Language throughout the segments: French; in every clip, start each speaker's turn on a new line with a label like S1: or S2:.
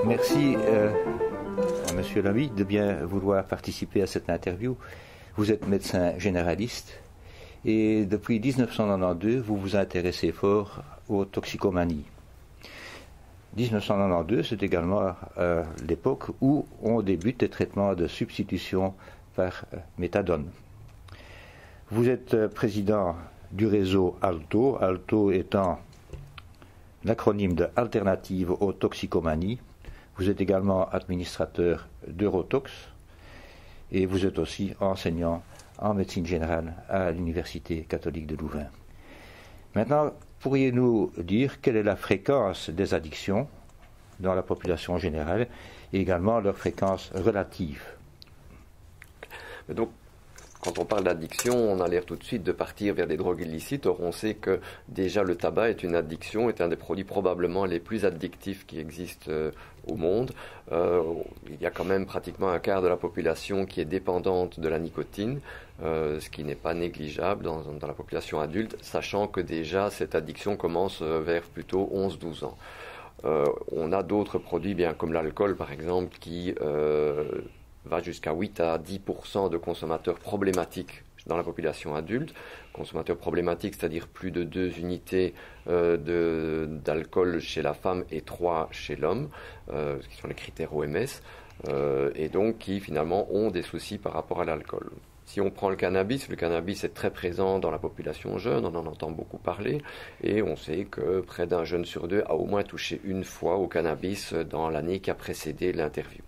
S1: Merci à Monsieur Lamy de bien vouloir participer à cette interview. Vous êtes médecin généraliste et depuis 1992, vous vous intéressez fort aux toxicomanies. 1992, c'est également l'époque où on débute les traitements de substitution par méthadone. Vous êtes président du réseau ALTO, ALTO étant l'acronyme de Alternative aux toxicomanies. Vous êtes également administrateur d'Eurotox et vous êtes aussi enseignant en médecine générale à l'Université catholique de Louvain. Maintenant, pourriez-nous dire quelle est la fréquence des addictions dans la population générale et également leur fréquence relative?
S2: Donc, quand on parle d'addiction, on a l'air tout de suite de partir vers des drogues illicites. Or, on sait que déjà le tabac est une addiction, est un des produits probablement les plus addictifs qui existent au monde. Il y a quand même pratiquement un quart de la population qui est dépendante de la nicotine, ce qui n'est pas négligeable dans la population adulte, sachant que déjà cette addiction commence vers plutôt 11-12 ans. On a d'autres produits, bien comme l'alcool par exemple, qui va jusqu'à 8 à 10% de consommateurs problématiques dans la population adulte. Consommateurs problématiques, c'est-à-dire plus de 2 unités d'alcool chez la femme et 3 chez l'homme, qui sont les critères OMS, et donc qui finalement ont des soucis par rapport à l'alcool. Si on prend le cannabis est très présent dans la population jeune, on en entend beaucoup parler, et on sait que près d'un jeune sur 2 a au moins touché une fois au cannabis dans l'année qui a précédé l'interview.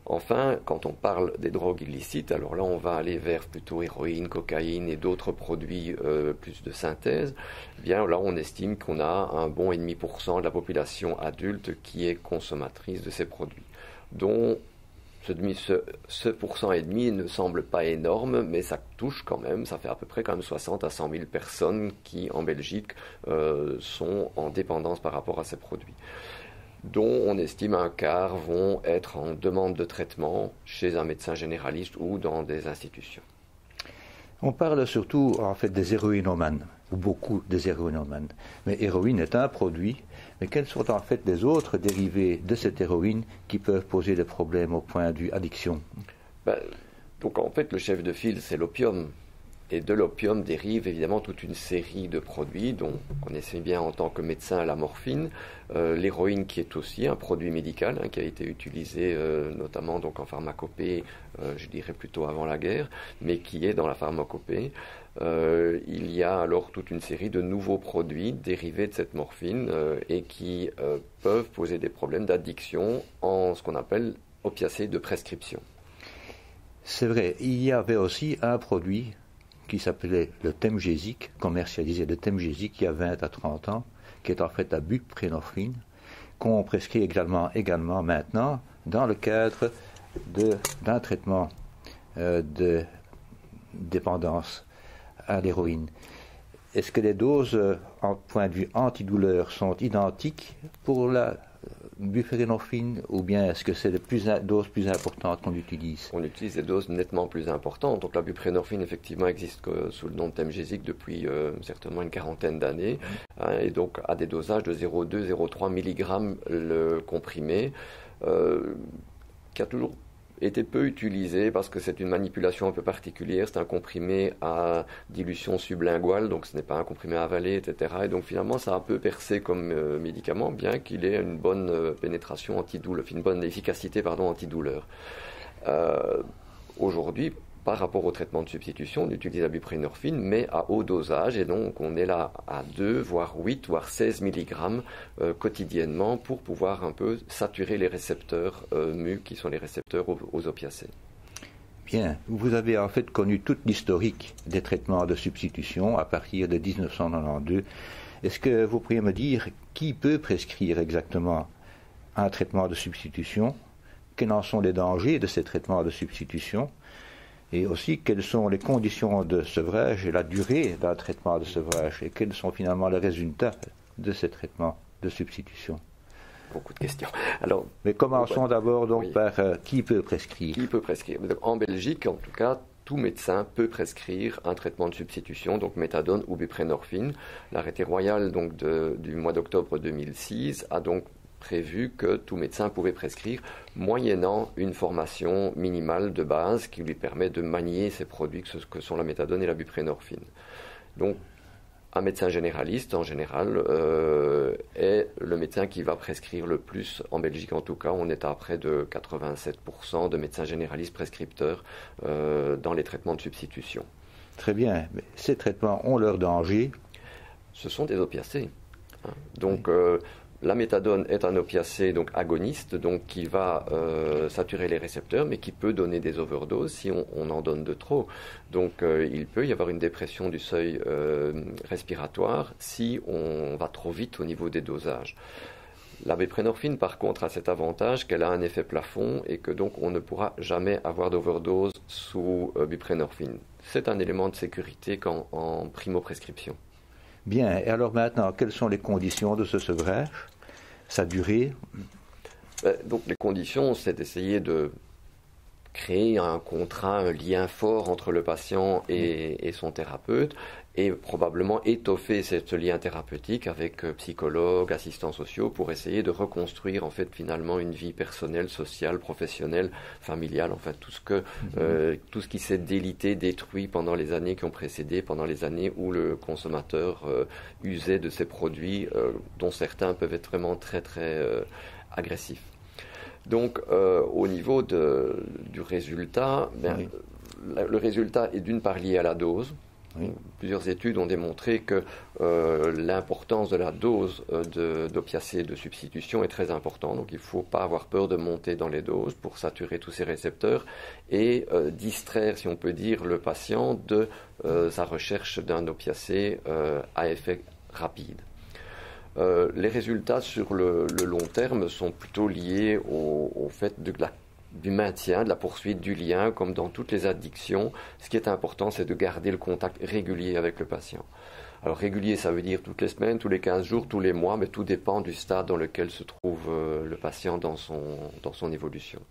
S2: Enfin, quand on parle des drogues illicites, alors là on va aller vers plutôt héroïne, cocaïne et d'autres produits plus de synthèse. Eh bien là on estime qu'on a un bon 0,5% de la population adulte qui est consommatrice de ces produits, dont ce pourcent et demi ne semble pas énorme, mais ça touche quand même, ça fait à peu près quand même 60 à 100 000 personnes qui en Belgique sont en dépendance par rapport à ces produits, dont on estime un quart vont être en demande de traitement chez un médecin généraliste ou dans des institutions.
S1: On parle surtout en fait des héroïnomanes, ou beaucoup des héroïnomanes. Mais héroïne est un produit, mais quels sont en fait les autres dérivés de cette héroïne qui peuvent poser des problèmes au point de vue addiction?
S2: Donc en fait le chef de file c'est l'opium. Et de l'opium dérive évidemment toute une série de produits dont on connaissait bien en tant que médecin la morphine, l'héroïne qui est aussi un produit médical qui a été utilisé notamment donc en pharmacopée, je dirais plutôt avant la guerre, mais qui est dans la pharmacopée. Il y a alors toute une série de nouveaux produits dérivés de cette morphine et qui peuvent poser des problèmes d'addiction en ce qu'on appelle opiacés de prescription.
S1: C'est vrai, il y avait aussi un produit qui s'appelait le Temgesic, commercialisé le Temgesic il y a 20 à 30 ans, qui est en fait la buprenorphine, qu'on prescrit également maintenant dans le cadre d'un traitement de dépendance à l'héroïne. Est-ce que les doses, en point de vue antidouleur, sont identiques pour la buprenorphine, ou bien est-ce que c'est les doses plus importantes qu'on utilise?
S2: On utilise des doses nettement plus importantes. Donc la buprenorphine effectivement existe sous le nom de Temgesic depuis certainement une quarantaine d'années, et donc à des dosages de 0,2, 0,3 mg le comprimé, qui a toujours été peu utilisé parce que c'est une manipulation un peu particulière, c'est un comprimé à dilution sublinguale, donc ce n'est pas un comprimé avalé, etc. Et donc finalement ça a un peu percé comme médicament, bien qu'il ait une bonne pénétration antidouleur, une bonne efficacité antidouleur. Aujourd'hui, par rapport au traitement de substitution, on utilise la buprenorphine, mais à haut dosage, et donc on est là à 2, voire 8, voire 16 mg quotidiennement pour pouvoir un peu saturer les récepteurs mu, qui sont les récepteurs aux opiacés.
S1: Bien, vous avez en fait connu toute l'historique des traitements de substitution à partir de 1992. Est-ce que vous pourriez me dire qui peut prescrire exactement un traitement de substitution? Quels en sont les dangers de ces traitements de substitution? Et aussi, quelles sont les conditions de sevrage et la durée d'un traitement de sevrage? Et quels sont finalement les résultats de ces traitements de substitution?
S2: Beaucoup de questions. Alors,
S1: mais commençons d'abord donc par qui peut prescrire?
S2: Qui peut prescrire? En Belgique, en tout cas, tout médecin peut prescrire un traitement de substitution, donc méthadone ou buprenorphine. L'arrêté royal donc, du mois d'octobre 2006 a donc prévu que tout médecin pouvait prescrire moyennant une formation minimale de base qui lui permet de manier ces produits que sont la méthadone et la buprenorphine. Donc, un médecin généraliste, en général, est le médecin qui va prescrire le plus, en Belgique en tout cas. On est à près de 87% de médecins généralistes prescripteurs dans les traitements de substitution.
S1: Très bien, mais ces traitements ont leur danger.
S2: Ce sont des opiacés. Hein. Donc, la méthadone est un opiacé donc agoniste, donc qui va saturer les récepteurs, mais qui peut donner des overdoses si on en donne de trop. Donc il peut y avoir une dépression du seuil respiratoire si on va trop vite au niveau des dosages. La buprenorphine, par contre, a cet avantage qu'elle a un effet plafond et que donc on ne pourra jamais avoir d'overdose sous buprenorphine. C'est un élément de sécurité en primo-prescription.
S1: Bien, et alors maintenant, quelles sont les conditions de ce sevrage? Sa durée?
S2: Donc les conditions, c'est d'essayer de créer un contrat, un lien fort entre le patient et son thérapeute, et probablement étoffer ce lien thérapeutique avec psychologues, assistants sociaux, pour essayer de reconstruire en fait finalement une vie personnelle, sociale, professionnelle, familiale, enfin tout ce qui s'est délité, détruit pendant les années qui ont précédé, pendant les années où le consommateur usait de ces produits dont certains peuvent être vraiment très très agressifs. Donc au niveau du résultat, le résultat est d'une part lié à la dose. Oui. Plusieurs études ont démontré que l'importance de la dose d'opiacés de substitution est très importante. Donc il ne faut pas avoir peur de monter dans les doses pour saturer tous ces récepteurs et distraire, si on peut dire, le patient de sa recherche d'un opiacé à effet rapide. Les résultats sur le long terme sont plutôt liés au fait du maintien, de la poursuite du lien, comme dans toutes les addictions. Ce qui est important, c'est de garder le contact régulier avec le patient. Alors régulier, ça veut dire toutes les semaines, tous les 15 jours, tous les mois, mais tout dépend du stade dans lequel se trouve le patient dans son évolution.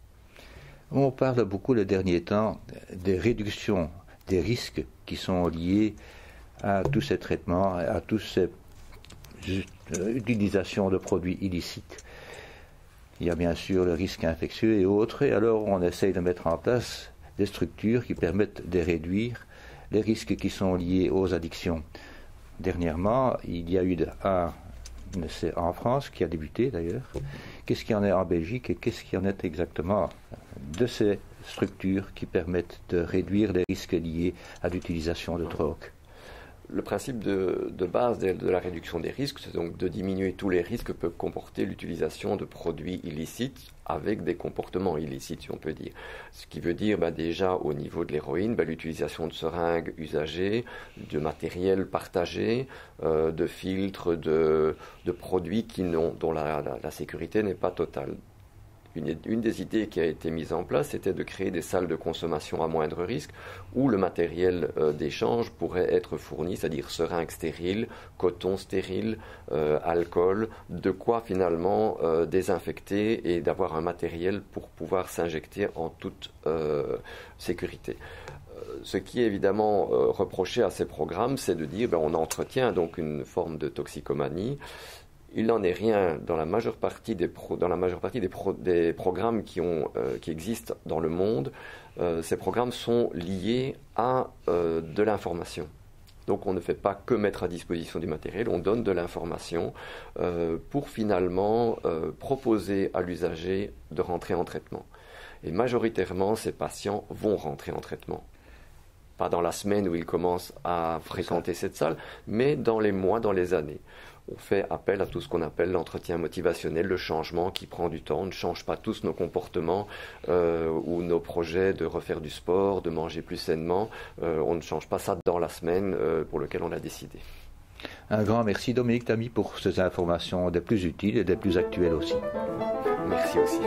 S1: On parle beaucoup le dernier temps des réductions des risques qui sont liés à tous ces traitements, à tous ces utilisations de produits illicites. Il y a bien sûr le risque infectieux et autres, et alors on essaye de mettre en place des structures qui permettent de réduire les risques qui sont liés aux addictions. Dernièrement, il y a eu un essai en France qui a débuté d'ailleurs. Qu'est-ce qu'il y en est en Belgique et qu'est-ce qu'il y en est exactement de ces structures qui permettent de réduire les risques liés à l'utilisation de drogue?
S2: Le principe de base de la réduction des risques, c'est donc de diminuer tous les risques que peut comporter l'utilisation de produits illicites avec des comportements illicites, si on peut dire. Ce qui veut dire déjà au niveau de l'héroïne, l'utilisation de seringues usagées, de matériel partagé, de filtres, de produits dont la sécurité n'est pas totale. Une des idées qui a été mise en place, c'était de créer des salles de consommation à moindre risque où le matériel d'échange pourrait être fourni, c'est-à-dire seringues stériles, coton stérile, alcool, de quoi finalement désinfecter et d'avoir un matériel pour pouvoir s'injecter en toute sécurité. Ce qui est évidemment reproché à ces programmes, c'est de dire on entretient donc une forme de toxicomanie. Il n'en est rien dans la majeure partie des programmes qui existent dans le monde. Ces programmes sont liés à de l'information. Donc on ne fait pas que mettre à disposition du matériel, on donne de l'information pour finalement proposer à l'usager de rentrer en traitement. Et majoritairement, ces patients vont rentrer en traitement. Pas dans la semaine où ils commencent à fréquenter cette salle, mais dans les mois, dans les années. On fait appel à tout ce qu'on appelle l'entretien motivationnel, le changement qui prend du temps. On ne change pas tous nos comportements ou nos projets de refaire du sport, de manger plus sainement. On ne change pas ça dans la semaine pour lequel on a décidé.
S1: Un grand merci Dominique Tamy pour ces informations des plus utiles et des plus actuelles aussi.
S2: Merci aussi.